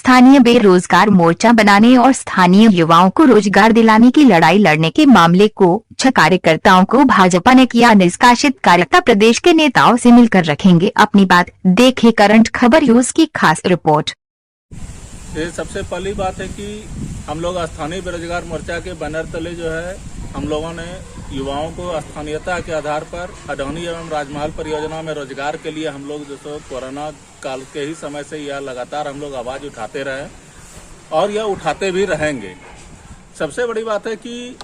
स्थानीय बेरोजगार मोर्चा बनाने और स्थानीय युवाओं को रोजगार दिलाने की लड़ाई लड़ने के मामले को 6 कार्यकर्ताओं को भाजपा ने किया निष्कासित। कार्यकर्ता प्रदेश के नेताओं से मिलकर रखेंगे अपनी बात। देखे करंट खबर न्यूज की खास रिपोर्ट। ये सबसे पहली बात है कि हम लोग स्थानीय बेरोजगार मोर्चा के बैनर तले जो है हम लोगों ने युवाओं को स्थानीयता के आधार पर अडौनी एवं राजमहल परियोजना में रोजगार के लिए हम लोग जैसे कोरोना काल के ही समय से यह लगातार हम लोग आवाज उठाते रहे और यह उठाते भी रहेंगे। सबसे बड़ी बात है कि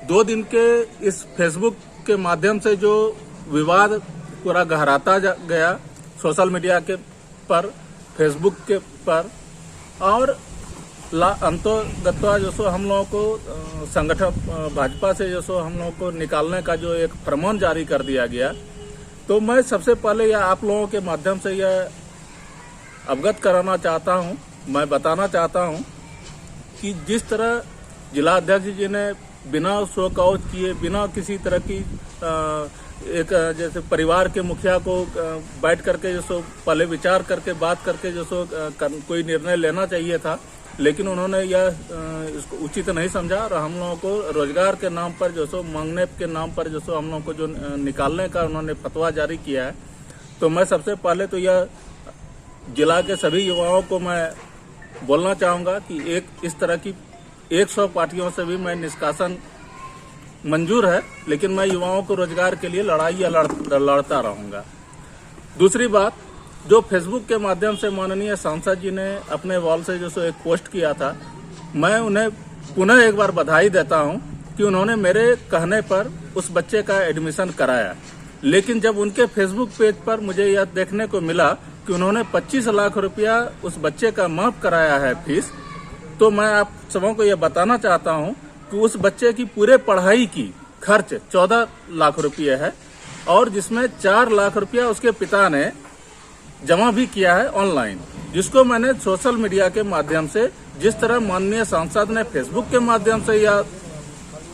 2 दिन के इस फेसबुक के माध्यम से जो विवाद पूरा गहराता गया सोशल मीडिया के पर, फेसबुक के पर, और अंतोगत्वा जो सो हम लोगों को संगठन भाजपा से जो सो हम लोगों को निकालने का जो एक फरमान जारी कर दिया गया, तो मैं सबसे पहले यह आप लोगों के माध्यम से यह अवगत कराना चाहता हूं, मैं बताना चाहता हूं कि जिस तरह जिला अध्यक्ष जी ने बिना शोकआउट किए, बिना किसी तरह की एक जैसे परिवार के मुखिया को बैठ करके जो सो पहले विचार करके बात करके जो सो कोई निर्णय लेना चाहिए था, लेकिन उन्होंने यह इसको उचित नहीं समझा और हम लोगों को रोजगार के नाम पर जो सो मांगने के नाम पर जो सो हम लोगों को जो निकालने का उन्होंने फतवा जारी किया है। तो मैं सबसे पहले तो यह जिला के सभी युवाओं को मैं बोलना चाहूँगा कि एक इस तरह की 100 पार्टियों से भी मैं निष्कासन मंजूर है, लेकिन मैं युवाओं को रोजगार के लिए लड़ता रहूँगा। दूसरी बात, जो फेसबुक के माध्यम से माननीय सांसद जी ने अपने वॉल से जो सो एक पोस्ट किया था, मैं उन्हें पुनः एक बार बधाई देता हूं कि उन्होंने मेरे कहने पर उस बच्चे का एडमिशन कराया। लेकिन जब उनके फेसबुक पेज पर मुझे यह देखने को मिला कि उन्होंने 25 लाख रुपया उस बच्चे का माफ कराया है फीस, तो मैं आप सबों को यह बताना चाहता हूं कि उस बच्चे की पूरे पढ़ाई की खर्च 14 लाख रुपये है और जिसमें 4 लाख रुपया उसके पिता ने जमा भी किया है ऑनलाइन, जिसको मैंने सोशल मीडिया के माध्यम से, जिस तरह माननीय सांसद ने फेसबुक के माध्यम से यह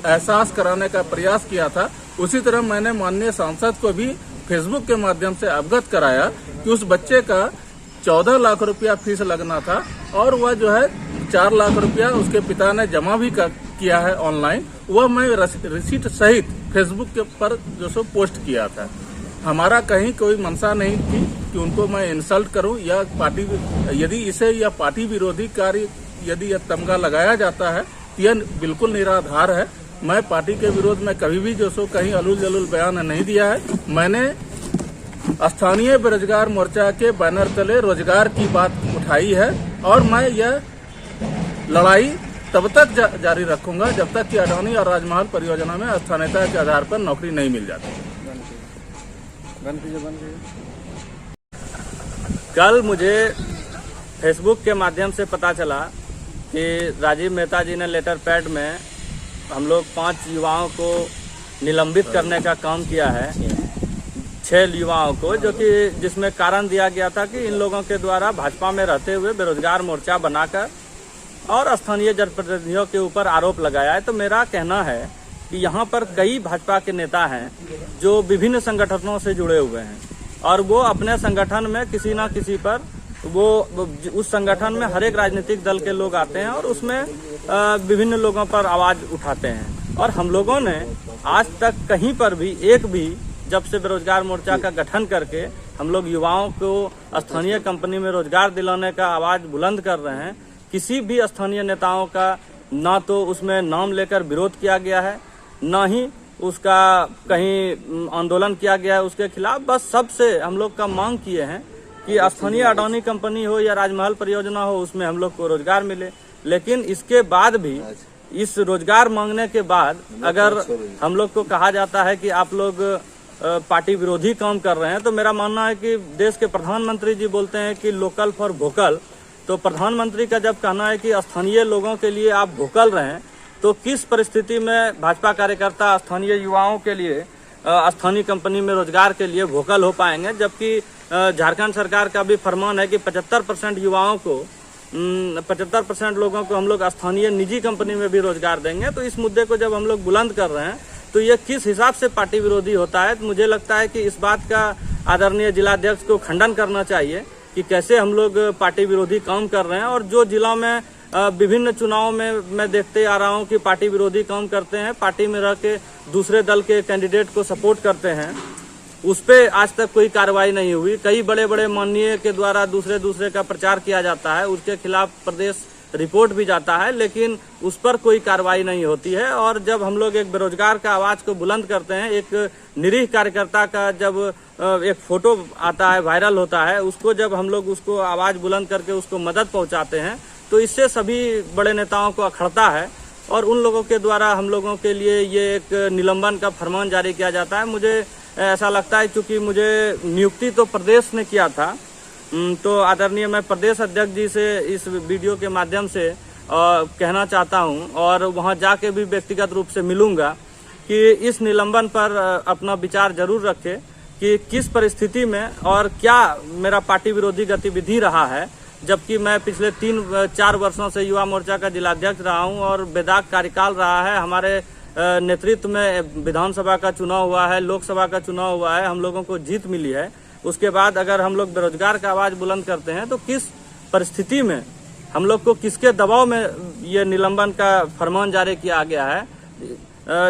एहसास कराने का प्रयास किया था, उसी तरह मैंने माननीय सांसद को भी फेसबुक के माध्यम से अवगत कराया कि उस बच्चे का 14 लाख रुपया फीस लगना था और वह जो है 4 लाख रुपया उसके पिता ने जमा भी किया है ऑनलाइन। वह मैं रिसीट सहित फेसबुक के पर जो सो पोस्ट किया था। हमारा कहीं कोई मंशा नहीं थी कि उनको मैं इंसल्ट करूं या पार्टी, यदि इसे या पार्टी विरोधी कार्य यदि यह तमगा लगाया जाता है तो यह बिल्कुल निराधार है। मैं पार्टी के विरोध में कभी भी जो सो कहीं अलूल जलूल बयान नहीं दिया है। मैंने स्थानीय बेरोजगार मोर्चा के बैनर तले रोजगार की बात उठाई है और मैं यह लड़ाई तब तक जारी रखूंगा जब तक कि अडौनी और राजमहल परियोजना में स्थानीयता के आधार पर नौकरी नहीं मिल जाती। कल मुझे फेसबुक के माध्यम से पता चला कि राजीव मेहता जी ने लेटर पैड में हम लोग 5 युवाओं को निलंबित करने का काम किया है, 6 युवाओं को, जो कि जिसमें कारण दिया गया था कि इन लोगों के द्वारा भाजपा में रहते हुए बेरोजगार मोर्चा बनाकर और स्थानीय जनप्रतिनिधियों के ऊपर आरोप लगाया है। तो मेरा कहना है कि यहाँ पर कई भाजपा के नेता हैं जो विभिन्न संगठनों से जुड़े हुए हैं और वो अपने संगठन में किसी ना किसी पर वो उस संगठन में हर एक राजनीतिक दल के लोग आते हैं और उसमें विभिन्न लोगों पर आवाज उठाते हैं। और हम लोगों ने आज तक कहीं पर भी जब से बेरोजगार मोर्चा का गठन करके हम लोग युवाओं को स्थानीय कंपनी में रोजगार दिलाने का आवाज बुलंद कर रहे हैं, किसी भी स्थानीय नेताओं का ना तो उसमें नाम लेकर विरोध किया गया है, ना ही उसका कहीं आंदोलन किया गया है उसके खिलाफ। बस सबसे हम लोग का मांग किए हैं कि स्थानीय अडौनी कंपनी हो या राजमहल परियोजना हो, उसमें हम लोग को रोजगार मिले। लेकिन इसके बाद भी, इस रोजगार मांगने के बाद अगर हम लोग को कहा जाता है कि आप लोग पार्टी विरोधी काम कर रहे हैं, तो मेरा मानना है कि देश के प्रधानमंत्री जी बोलते हैं कि लोकल फॉर वोकल, तो प्रधानमंत्री का जब कहना है कि स्थानीय लोगों के लिए आप वोकल रहें, तो किस परिस्थिति में भाजपा कार्यकर्ता स्थानीय युवाओं के लिए स्थानीय कंपनी में रोजगार के लिए वोकल हो पाएंगे, जबकि झारखंड सरकार का भी फरमान है कि 75% युवाओं को 75% लोगों को हम लोग स्थानीय निजी कंपनी में भी रोजगार देंगे। तो इस मुद्दे को जब हम लोग बुलंद कर रहे हैं तो ये किस हिसाब से पार्टी विरोधी होता है। तो मुझे लगता है कि इस बात का आदरणीय जिलाध्यक्ष को खंडन करना चाहिए कि कैसे हम लोग पार्टी विरोधी काम कर रहे हैं। और जो जिला में विभिन्न चुनाव में मैं देखते आ रहा हूं कि पार्टी विरोधी काम करते हैं, पार्टी में रह के दूसरे दल के कैंडिडेट को सपोर्ट करते हैं, उस पे आज तक कोई कार्रवाई नहीं हुई। कई बड़े बड़े माननीय के द्वारा दूसरे का प्रचार किया जाता है, उसके खिलाफ प्रदेश रिपोर्ट भी जाता है, लेकिन उस पर कोई कार्रवाई नहीं होती है। और जब हम लोग एक बेरोजगार का आवाज को बुलंद करते हैं, एक निरीह कार्यकर्ता का जब एक फोटो आता है, वायरल होता है, उसको जब हम लोग उसको आवाज बुलंद करके उसको मदद पहुंचाते हैं, तो इससे सभी बड़े नेताओं को अखड़ता है और उन लोगों के द्वारा हम लोगों के लिए ये एक निलंबन का फरमान जारी किया जाता है। मुझे ऐसा लगता है, क्योंकि मुझे नियुक्ति तो प्रदेश ने किया था, तो आदरणीय मैं प्रदेश अध्यक्ष जी से इस वीडियो के माध्यम से कहना चाहता हूं और वहां जाके भी व्यक्तिगत रूप से मिलूंगा कि इस निलंबन पर अपना विचार जरूर रखें कि किस परिस्थिति में और क्या मेरा पार्टी विरोधी गतिविधि रहा है, जबकि मैं पिछले 3-4 वर्षों से युवा मोर्चा का जिलाध्यक्ष रहा हूं और बेदाग कार्यकाल रहा है। हमारे नेतृत्व में विधानसभा का चुनाव हुआ है, लोकसभा का चुनाव हुआ है, हम लोगों को जीत मिली है। उसके बाद अगर हम लोग बेरोजगार का आवाज बुलंद करते हैं तो किस परिस्थिति में हम लोग को किसके दबाव में ये निलंबन का फरमान जारी किया गया है,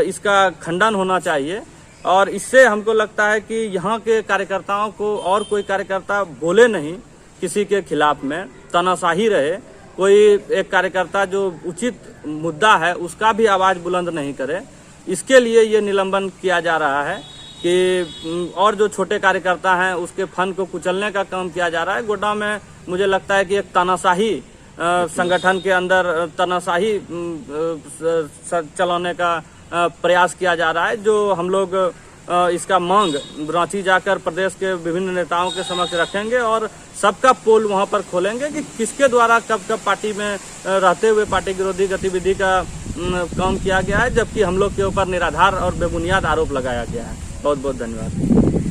इसका खंडन होना चाहिए। और इससे हमको लगता है कि यहाँ के कार्यकर्ताओं को और कोई कार्यकर्ता बोले नहीं किसी के खिलाफ में, तानाशाही रहे, कोई एक कार्यकर्ता जो उचित मुद्दा है उसका भी आवाज बुलंद नहीं करे। इसके लिए ये निलंबन किया जा रहा है कि और जो छोटे कार्यकर्ता हैं उसके फन को कुचलने का काम किया जा रहा है। गोड्डा में मुझे लगता है कि एक तानाशाही संगठन के अंदर तानाशाही चलाने का प्रयास किया जा रहा है, जो हम लोग इसका मांग रांची जाकर प्रदेश के विभिन्न नेताओं के समक्ष रखेंगे और सबका पोल वहां पर खोलेंगे कि किसके द्वारा कब कब पार्टी में रहते हुए पार्टी विरोधी गतिविधि का काम किया गया है, जबकि हम लोग के ऊपर निराधार और बेबुनियाद आरोप लगाया गया है। बहुत बहुत धन्यवाद।